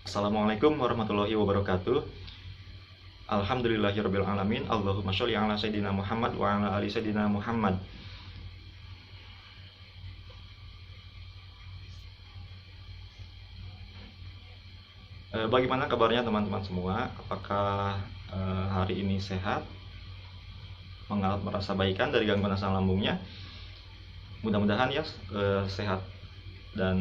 Assalamualaikum warahmatullahi wabarakatuh. Alhamdulillahirabbil alamin. Allahumma sholli ala sayidina Muhammad wa ala ali sayidina Muhammad. Bagaimana kabarnya teman-teman semua? Apakah hari ini sehat? Merasa baikan dari gangguan asam lambungnya? Mudah-mudahan ya sehat, dan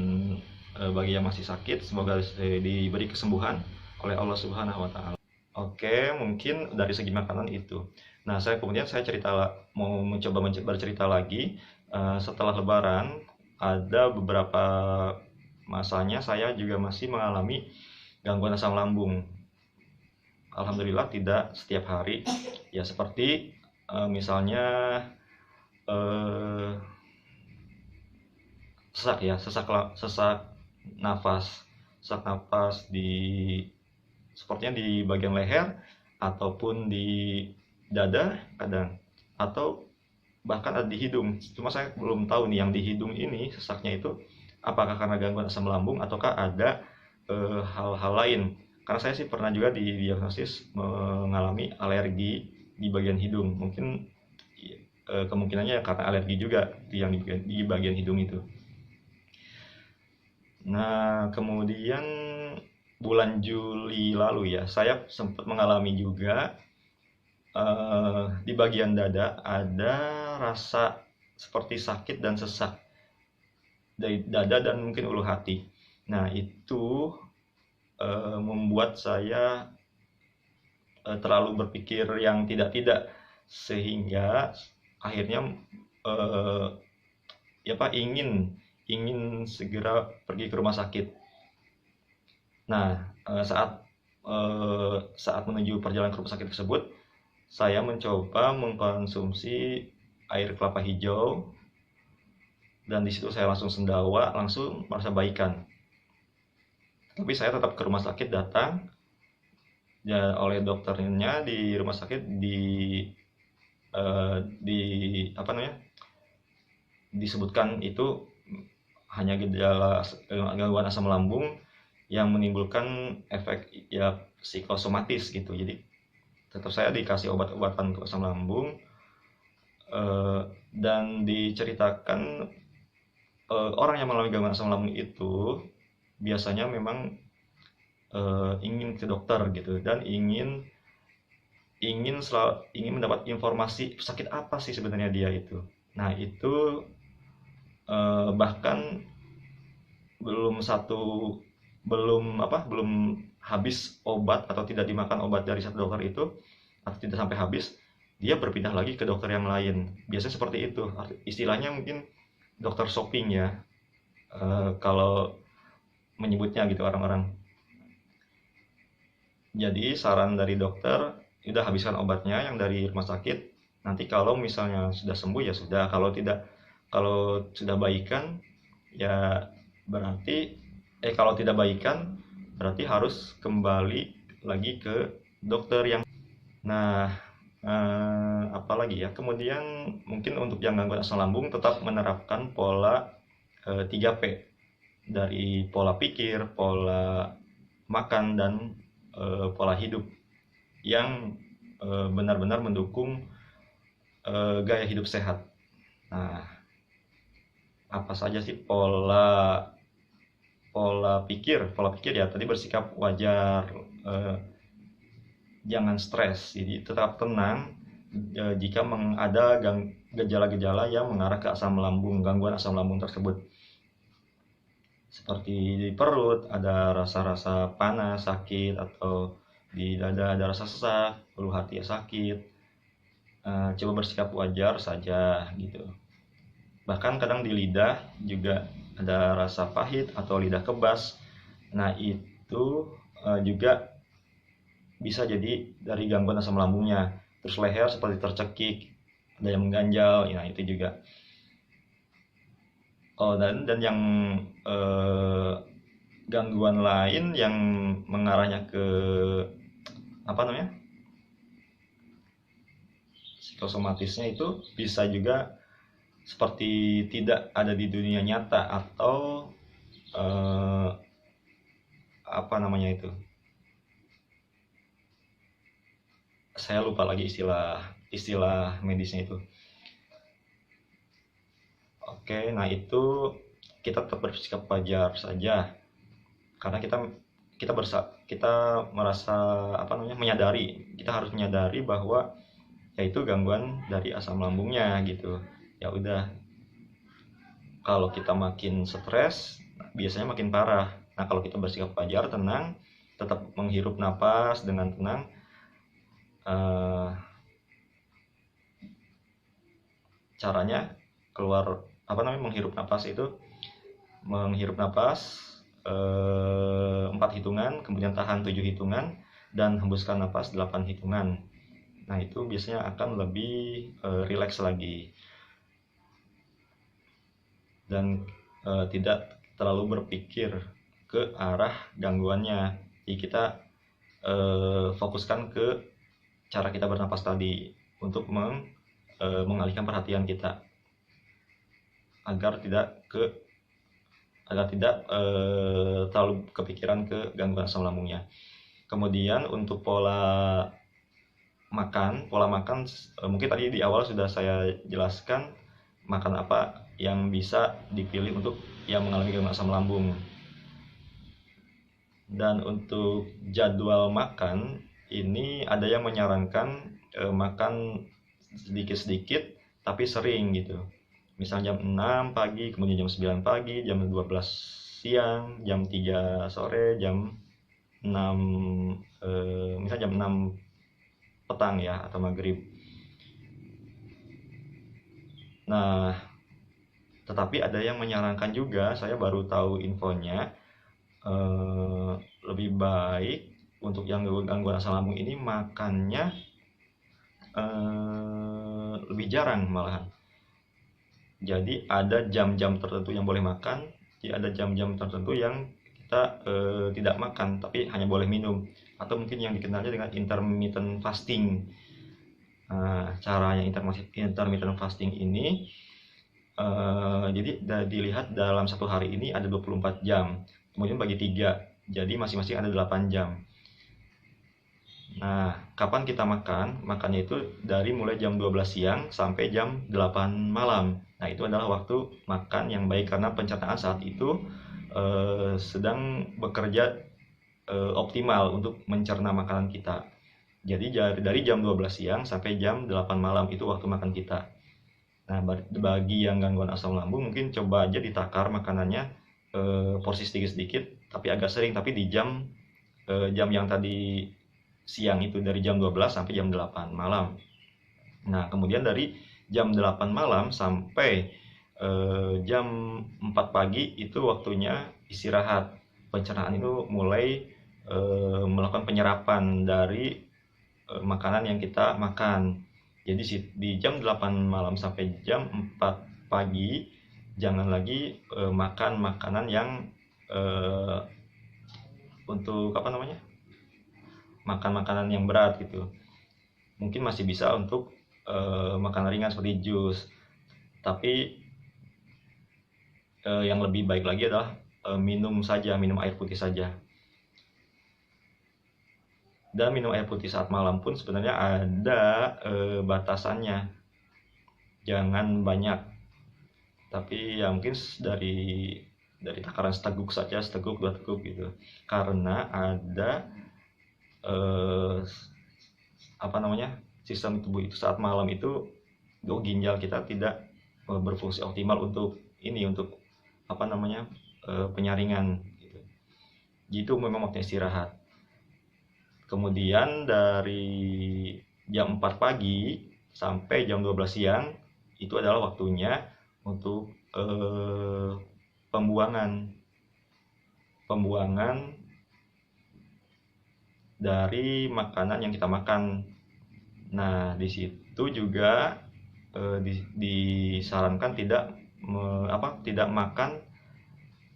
bagi yang masih sakit semoga diberi kesembuhan oleh Allah Subhanahu wa taala. Oke, mungkin dari segi makanan itu. Nah, kemudian saya mau mencoba bercerita lagi. Setelah Lebaran, ada beberapa masanya saya juga masih mengalami gangguan asam lambung. Alhamdulillah tidak setiap hari. Ya seperti misalnya eh, sesak nafas, sesak nafas sepertinya di bagian leher ataupun di dada kadang, atau bahkan ada di hidung. Cuma saya belum tahu nih yang di hidung ini sesaknya itu apakah karena gangguan asam lambung ataukah ada hal-hal lain. Karena saya sih pernah juga didiagnosis mengalami alergi di bagian hidung. Mungkin kemungkinannya karena alergi juga yang di bagian hidung itu. Nah, kemudian bulan Juli lalu ya, saya sempat mengalami juga di bagian dada ada rasa seperti sakit dan sesak dari dada dan mungkin ulu hati. Nah, itu membuat saya terlalu berpikir yang tidak-tidak, sehingga akhirnya ya Pak, ingin segera pergi ke rumah sakit. Nah, saat menuju perjalanan ke rumah sakit tersebut, saya mencoba mengkonsumsi air kelapa hijau, dan di situ saya langsung sendawa, langsung merasa baikan. Tapi saya tetap ke rumah sakit datang, ya, oleh dokternya di rumah sakit di apa namanya, disebutkan itu hanya gejala gangguan asam lambung yang menimbulkan efek ya psikosomatis gitu. Jadi tetap saya dikasih obat-obatan untuk asam lambung, dan diceritakan orang yang mengalami gangguan asam lambung itu biasanya memang ingin ke dokter gitu, dan ingin mendapat informasi sakit apa sih sebenarnya dia itu. Nah, itu bahkan belum satu belum habis obat atau tidak dimakan obat dari satu dokter itu, atau tidak sampai habis, dia berpindah lagi ke dokter yang lain. Biasanya seperti itu. Istilahnya mungkin dokter shopping ya, kalau menyebutnya gitu orang-orang. Jadi saran dari dokter, udah habiskan obatnya yang dari rumah sakit. Nanti kalau misalnya sudah sembuh ya sudah, kalau sudah baikan ya berarti kalau tidak baikan berarti harus kembali lagi ke dokter yang. Nah, apalagi ya, kemudian mungkin untuk yang gangguan asam lambung tetap menerapkan pola 3P, dari pola pikir, pola makan, dan pola hidup yang benar-benar mendukung gaya hidup sehat. Nah, apa saja sih pola pola pikir? Pola pikir ya tadi bersikap wajar, jangan stres, jadi tetap tenang jika ada gejala-gejala yang mengarah ke asam lambung, gangguan asam lambung tersebut. Seperti di perut ada rasa-rasa panas, sakit, atau di dada ada rasa sesak, ulu hati ya sakit. Coba bersikap wajar saja gitu. Bahkan kadang di lidah juga ada rasa pahit atau lidah kebas. Nah, itu juga bisa jadi dari gangguan asam lambungnya. Terus leher seperti tercekik, ada yang mengganjal, ya itu juga. Oh, dan yang gangguan lain yang mengarahnya ke apa namanya, psikosomatisnya itu bisa juga seperti tidak ada di dunia nyata, atau apa apa namanya itu, saya lupa lagi istilah medisnya itu. Oke, nah itu kita tetap bersikap wajar saja karena kita merasa apa namanya kita harus menyadari bahwa yaitu gangguan dari asam lambungnya gitu. Ya udah, kalau kita makin stres biasanya makin parah. Nah, kalau kita bersikap wajar, tenang, tetap menghirup napas dengan tenang, caranya menghirup napas itu menghirup napas 4 hitungan, kemudian tahan 7 hitungan, dan hembuskan napas 8 hitungan. Nah, itu biasanya akan lebih rileks lagi dan tidak terlalu berpikir ke arah gangguannya. Jadi kita fokuskan ke cara kita bernapas tadi untuk mengalihkan perhatian kita agar tidak terlalu kepikiran ke gangguan asam lambungnya. Kemudian untuk pola makan mungkin tadi di awal sudah saya jelaskan makan apa yang bisa dipilih untuk yang mengalami gangguan asam lambung. Dan untuk jadwal makan ini ada yang menyarankan makan sedikit-sedikit tapi sering gitu. Misalnya jam 6 pagi, kemudian jam 9 pagi, jam 12 siang, jam 3 sore, jam 6 misalnya jam 6 petang ya, atau maghrib. Nah, tetapi ada yang menyarankan juga, saya baru tahu infonya, lebih baik untuk yang gangguan asam lambung ini makannya lebih jarang malahan. Jadi ada jam-jam tertentu yang boleh makan, jadi ada jam-jam tertentu yang kita tidak makan tapi hanya boleh minum, atau mungkin yang dikenalnya dengan intermittent fasting. Nah, caranya intermittent fasting ini jadi dilihat dalam satu hari ini ada 24 jam, kemudian bagi 3, jadi masing-masing ada 8 jam. Nah, kapan kita makan? Makannya itu dari mulai jam 12 siang sampai jam 8 malam. Nah, itu adalah waktu makan yang baik karena pencernaan saat itu sedang bekerja optimal untuk mencerna makanan kita. Jadi dari jam 12 siang sampai jam 8 malam itu waktu makan kita. Nah, bagi yang gangguan asam lambung mungkin coba aja ditakar makanannya porsi sedikit-sedikit tapi agak sering, tapi di jam yang tadi siang itu dari jam 12 sampai jam 8 malam. Nah, kemudian dari jam 8 malam sampai jam 4 pagi itu waktunya istirahat. Pencernaan itu mulai melakukan penyerapan dari makanan yang kita makan. Jadi di jam 8 malam sampai jam 4 pagi jangan lagi makan makanan yang untuk makan makanan yang berat gitu. Mungkin masih bisa untuk makanan ringan seperti jus, tapi yang lebih baik lagi adalah minum air putih saja. Dan minum air putih saat malam pun sebenarnya ada batasannya, jangan banyak, tapi ya mungkin dari takaran seteguk saja, 2 teguk gitu, karena ada sistem tubuh itu saat malam itu ginjal kita tidak berfungsi optimal untuk penyaringan gitu. Gitu memang waktu istirahat. Kemudian dari jam 4 pagi sampai jam 12 siang itu adalah waktunya untuk pembuangan dari makanan yang kita makan. Nah, di situ juga disarankan tidak makan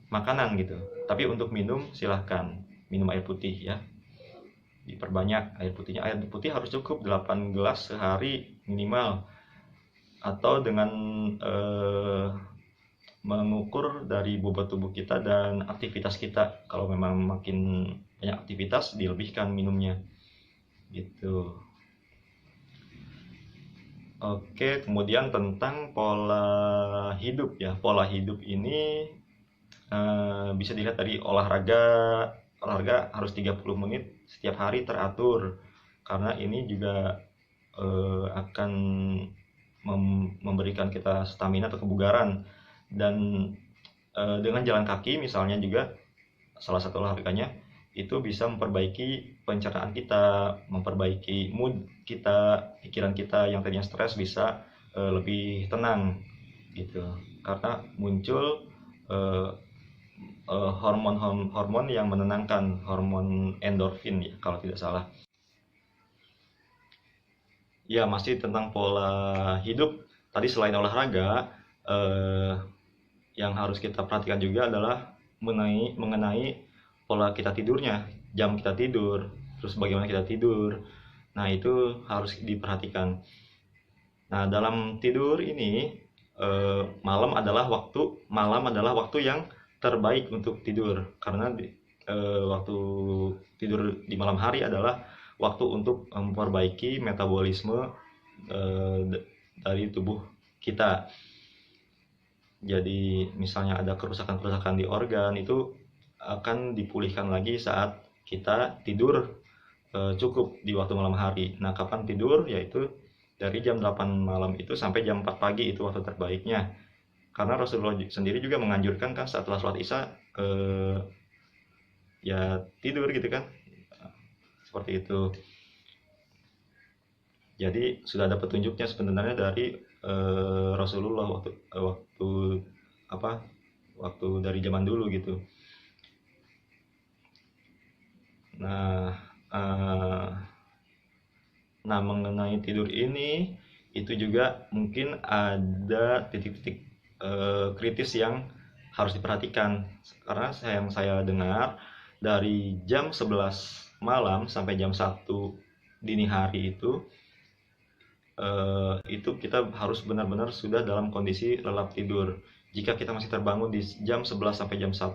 makanan gitu. Tapi untuk minum silahkan minum air putih ya. Diperbanyak air putihnya. Air putih harus cukup 8 gelas sehari minimal. Atau dengan mengukur dari bobot tubuh kita dan aktivitas kita. Kalau memang makin banyak aktivitas, dilebihkan minumnya gitu. Oke, kemudian tentang pola hidup ya. Pola hidup ini bisa dilihat dari olahraga. Olahraga harus 30 menit setiap hari teratur. Karena ini juga akan memberikan kita stamina atau kebugaran. Dan dengan jalan kaki misalnya juga salah satu olahraganya itu bisa memperbaiki pencernaan kita, memperbaiki mood kita, pikiran kita yang tadinya stres bisa lebih tenang gitu. Karena muncul hormon yang menenangkan, hormon endorfin ya kalau tidak salah. Ya, masih tentang pola hidup. Tadi selain olahraga, yang harus kita perhatikan juga adalah mengenai pola kita tidurnya, jam kita tidur, terus bagaimana kita tidur. Nah, itu harus diperhatikan. Nah, dalam tidur ini malam adalah waktu yang terbaik untuk tidur, karena waktu tidur di malam hari adalah waktu untuk memperbaiki metabolisme dari tubuh kita. Jadi misalnya ada kerusakan-kerusakan di organ, itu akan dipulihkan lagi saat kita tidur cukup di waktu malam hari. Nah, kapan tidur? Yaitu dari jam 8 malam itu sampai jam 4 pagi, itu waktu terbaiknya. Karena Rasulullah sendiri juga menganjurkan kan setelah sholat isya ya tidur gitu kan. Seperti itu. Jadi sudah ada petunjuknya sebenarnya dari Rasulullah waktu dari zaman dulu gitu. Nah, mengenai tidur ini itu juga mungkin ada titik-titik kritis yang harus diperhatikan, karena yang saya dengar dari jam 11 malam sampai jam 1 dini hari itu kita harus benar-benar sudah dalam kondisi lelap tidur. Jika kita masih terbangun di jam 11 sampai jam 1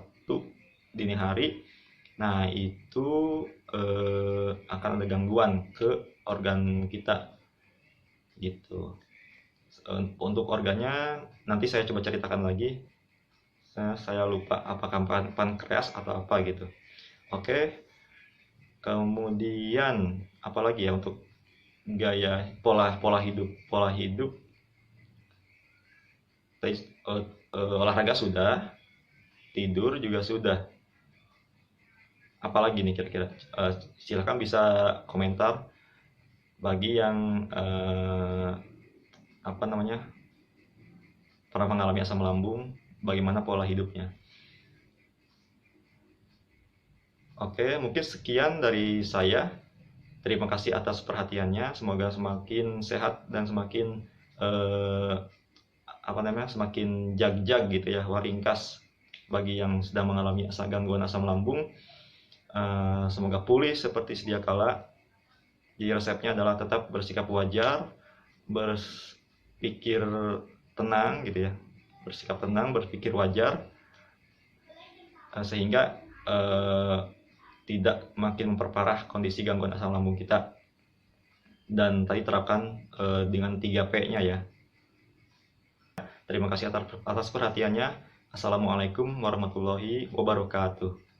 dini hari, nah itu akan ada gangguan ke organ kita gitu. Untuk organnya nanti saya coba ceritakan lagi. Saya lupa apakah pankreas atau apa gitu. Oke. Kemudian apalagi ya untuk gaya pola hidup olahraga sudah, tidur juga sudah. Apalagi nih kira-kira? Silahkan bisa komentar bagi yang pernah mengalami asam lambung, bagaimana pola hidupnya. Oke, mungkin sekian dari saya. Terima kasih atas perhatiannya. Semoga semakin sehat dan semakin semakin jag gitu ya, waringkas bagi yang sedang mengalami gangguan asam lambung. Semoga pulih seperti sedia kala. Jadi resepnya adalah tetap bersikap wajar, berpikir tenang gitu ya, bersikap tenang, berpikir wajar, sehingga tidak makin memperparah kondisi gangguan asam lambung kita. Dan tadi terapkan dengan 3P-nya ya. Terima kasih atas perhatiannya. Assalamualaikum warahmatullahi wabarakatuh.